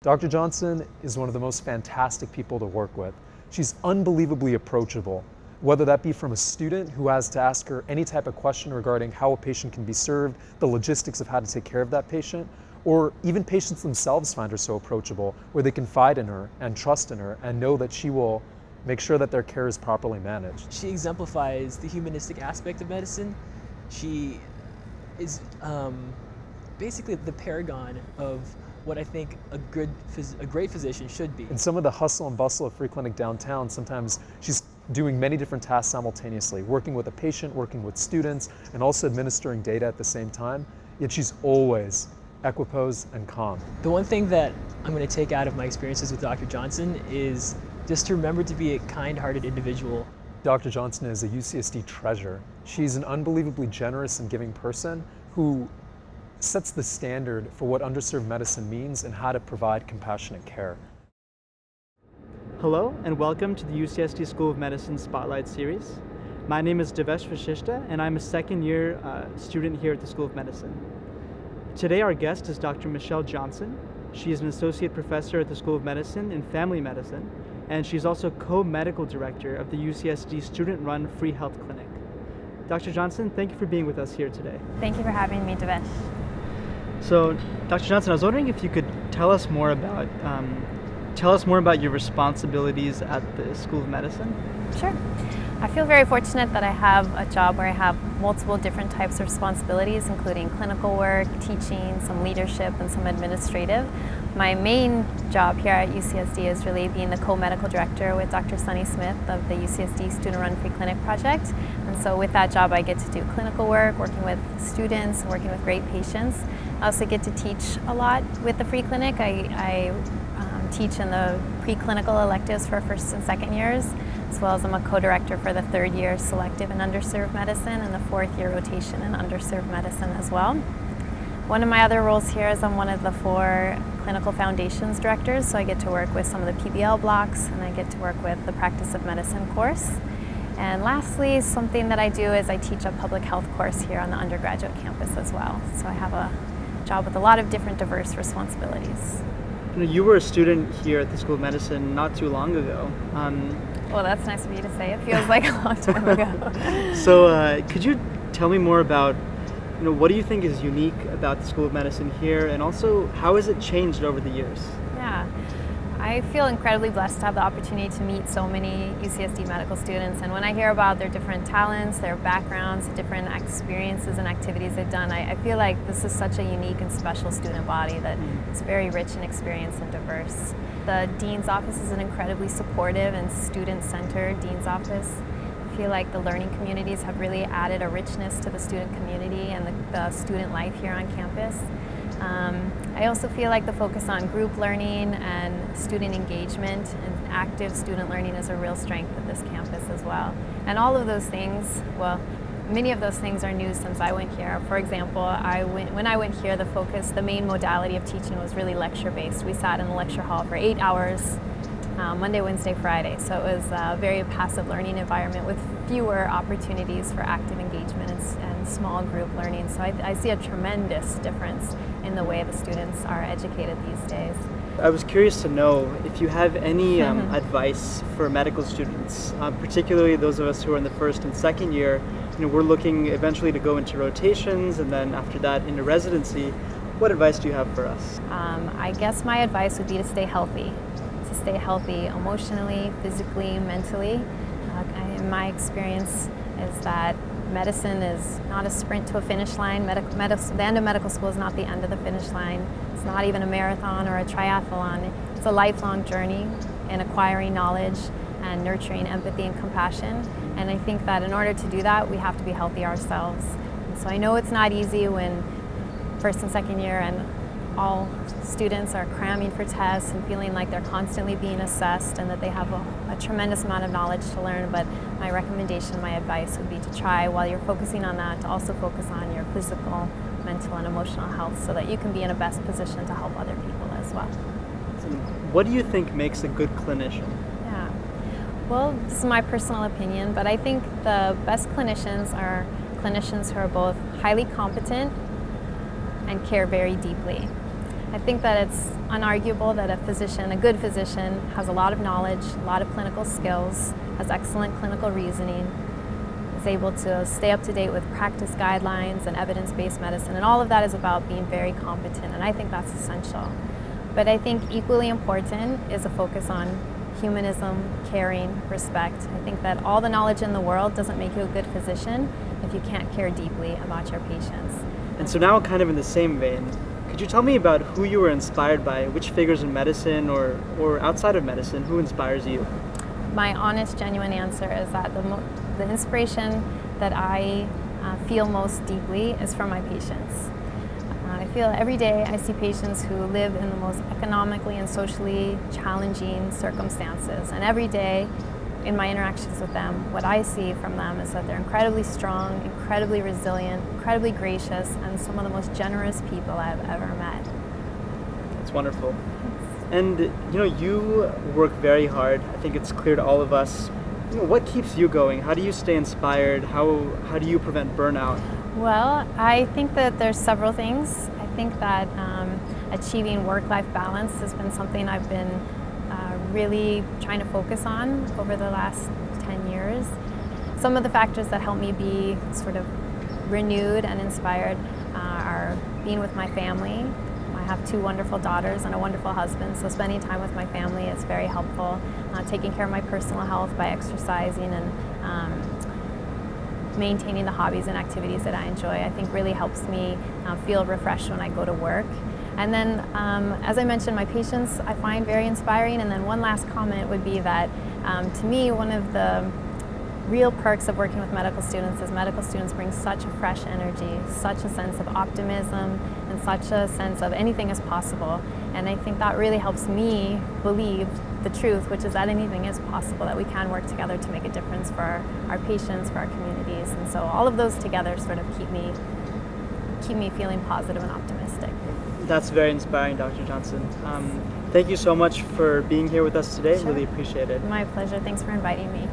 Dr. Johnson is one of the most fantastic people to work with. She's unbelievably approachable, whether that be from a student who has to ask her any type of question regarding how a patient can be served, the logistics of how to take care of that patient, or even patients themselves find her so approachable, where they confide in her and trust in her and know that she will make sure that their care is properly managed. She exemplifies the humanistic aspect of medicine. She is basically the paragon of what I think a great physician should be. In some of the hustle and bustle of Free Clinic downtown, sometimes she's doing many different tasks simultaneously, working with a patient, working with students, and also administering data at the same time, yet she's always equiposed and calm. The one thing that I'm going to take out of my experiences with Dr. Johnson is just to remember to be a kind-hearted individual. Dr. Johnson is a UCSD treasure. She's an unbelievably generous and giving person who sets the standard for what underserved medicine means and how to provide compassionate care. Hello and welcome to the UCSD School of Medicine Spotlight Series. My name is Devesh Vashishtha and I'm a second year student here at the School of Medicine. Today our guest is Dr. Michelle Johnson. She is an associate professor at the School of Medicine in Family Medicine, and she's also co-medical director of the UCSD student-run free health clinic. Dr. Johnson, thank you for being with us here today. Thank you for having me, Devesh. So, Dr. Johnson, I was wondering if you could tell us more about your responsibilities at the School of Medicine. Sure. I feel very fortunate that I have a job where I have multiple different types of responsibilities, including clinical work, teaching, some leadership, and some administrative. My main job here at UCSD is really being the co-medical director with Dr. Sunny Smith of the UCSD Student-Run Free Clinic project. And so with that job, I get to do clinical work, working with students, working with great patients. I also get to teach a lot with the free clinic. I teach in the preclinical electives for first and second years, as well as I'm a co-director for the third year selective and underserved medicine and the fourth year rotation in underserved medicine as well. One of my other roles here is I'm one of the 4 clinical foundations directors, so I get to work with some of the PBL blocks and I get to work with the practice of medicine course. And lastly, something that I do is I teach a public health course here on the undergraduate campus as well. So I have a job with a lot of different diverse responsibilities. You were a student here at the School of Medicine not too long ago. Well, that's nice of you to say. It feels like a long time ago. So could you tell me more about what do you think is unique about the School of Medicine here, and also how has it changed over the years? Yeah, I feel incredibly blessed to have the opportunity to meet so many UCSD medical students, and when I hear about their different talents, their backgrounds, the different experiences and activities they've done, I feel like this is such a unique and special student body that is very rich in experience and diverse. The Dean's Office is an incredibly supportive and student-centered Dean's Office. I feel like the learning communities have really added a richness to the student community and the student life here on campus. I also feel like the focus on group learning and student engagement and active student learning is a real strength of this campus as well. And all of those things, well, many of those things are new since I went here. For example, when I went here, the main modality of teaching was really lecture-based. We sat in the lecture hall for 8 hours, Monday, Wednesday, Friday. So it was a very passive learning environment with fewer opportunities for active engagement and small group learning. So I see a tremendous difference in the way the students are educated these days. I was curious to know if you have any advice for medical students, particularly those of us who are in the first and second year. We're looking eventually to go into rotations and then after that into residency. What advice do you have for us? I guess my advice would be to stay healthy. To stay healthy emotionally, physically, mentally. In my experience is that medicine is not a sprint to a finish line. The end of medical school is not the end of the finish line. It's not even a marathon or a triathlon. It's a lifelong journey in acquiring knowledge and nurturing empathy and compassion. And I think that in order to do that, we have to be healthy ourselves. And so I know it's not easy when first and second year and all students are cramming for tests and feeling like they're constantly being assessed and that they have a tremendous amount of knowledge to learn, but my recommendation, my advice would be to try, while you're focusing on that, to also focus on your physical, mental, and emotional health so that you can be in a best position to help other people as well. So what do you think makes a good clinician? Yeah, well, this is my personal opinion, but I think the best clinicians are clinicians who are both highly competent and care very deeply. I think that it's unarguable that a good physician, has a lot of knowledge, a lot of clinical skills, has excellent clinical reasoning, is able to stay up to date with practice guidelines and evidence-based medicine, and all of that is about being very competent, and I think that's essential. But I think equally important is a focus on humanism, caring, respect. I think that all the knowledge in the world doesn't make you a good physician if you can't care deeply about your patients. And so now, kind of in the same vein, could you tell me about who you were inspired by? Which figures in medicine or outside of medicine, who inspires you? My honest, genuine answer is that the inspiration that I feel most deeply is from my patients. I feel every day I see patients who live in the most economically and socially challenging circumstances, and every day in my interactions with them, what I see from them is that they're incredibly strong, incredibly resilient, incredibly gracious, and some of the most generous people I've ever met. That's wonderful. And you work very hard. I think it's clear to all of us. What keeps you going? How do you stay inspired? How do you prevent burnout? Well, I think that there's several things. I think that achieving work-life balance has been something I've been really trying to focus on over the last 10 years. Some of the factors that help me be sort of renewed and inspired are being with my family. I have 2 wonderful daughters and a wonderful husband, so spending time with my family is very helpful. Taking care of my personal health by exercising and maintaining the hobbies and activities that I enjoy, I think really helps me feel refreshed when I go to work. And then, as I mentioned, my patients I find very inspiring. And then one last comment would be that, to me, one of the real perks of working with medical students is medical students bring such a fresh energy, such a sense of optimism, and such a sense of anything is possible. And I think that really helps me believe the truth, which is that anything is possible, that we can work together to make a difference for our patients, for our communities. And so all of those together sort of keep me feeling positive and optimistic. That's very inspiring, Dr. Johnson. Thank you so much for being here with us today. Sure. Really appreciate it. My pleasure. Thanks for inviting me.